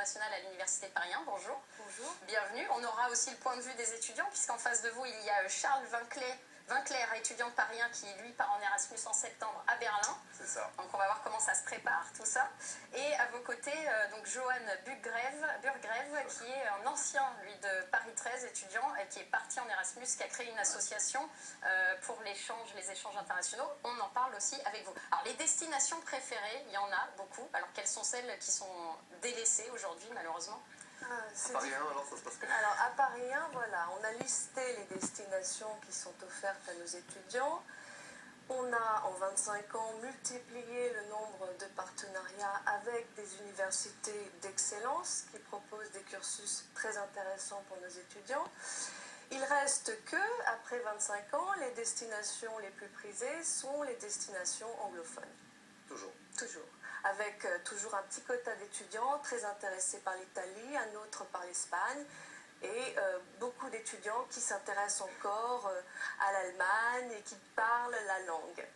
internationale à l'Université de Paris 1. Bonjour. Bonjour. Bienvenue. On aura aussi le point de vue des étudiants, puisqu'en face de vous, il y a Charles Vinclair, étudiant de Paris 1, qui lui part en Erasmus en septembre à Berlin. C'est ça. Donc on va voir comment ça se prépare, tout ça. Et à vos côtés, donc Johan Burggreve, qui est un ancien, lui, de Paris 13, étudiant, et qui est parti en Erasmus, qui a créé une association pour les échanges internationaux. On en parle aussi avec vous. Alors les destinations préférées, il y en a beaucoup. Alors quelles sont celles qui sont délaissées aujourd'hui, malheureusement? À Paris 1, alors ça se passe comment? Alors à Paris 1, voilà, on a listé les destinations qui sont offertes à nos étudiants. On a en 25 ans multiplié le nombre de partenariats avec des universités d'excellence qui proposent des cursus très intéressants pour nos étudiants. Il reste que, après 25 ans, les destinations les plus prisées sont les destinations anglophones. Toujours. Toujours. Avec toujours un petit quota d'étudiants très intéressés par l'Italie, un autre par l'Espagne, et beaucoup d'étudiants qui s'intéressent encore à l'Allemagne et qui parlent la langue.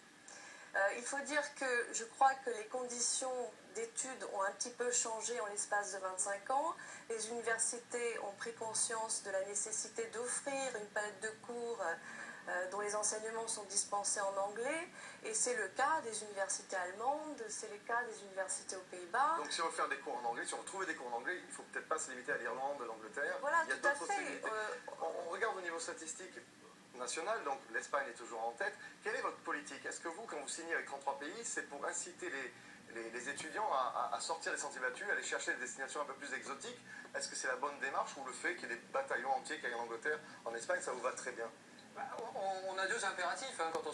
Il faut dire que je crois que les conditions d'études ont un petit peu changé en l'espace de 25 ans. Les universités ont pris conscience de la nécessité d'offrir une palette de cours dont les enseignements sont dispensés en anglais, et c'est le cas des universités allemandes, c'est le cas des universités aux Pays-Bas. Donc si on veut faire des cours en anglais, si on veut trouver des cours en anglais, il ne faut peut-être pas se limiter à l'Irlande, l'Angleterre. Voilà, il y a tout à d'autres fait. possibilités. On regarde au niveau statistique national, donc l'Espagne est toujours en tête. Quelle est votre politique? Est-ce que vous, quand vous signez avec 33 pays, c'est pour inciter les étudiants à sortir des sentiers battus, à aller chercher des destinations un peu plus exotiques? Est-ce que c'est la bonne démarche, ou le fait qu'il y ait des bataillons entiers qu'il y a en Angleterre, en Espagne, ça vous va très bien? On a deux impératifs quand on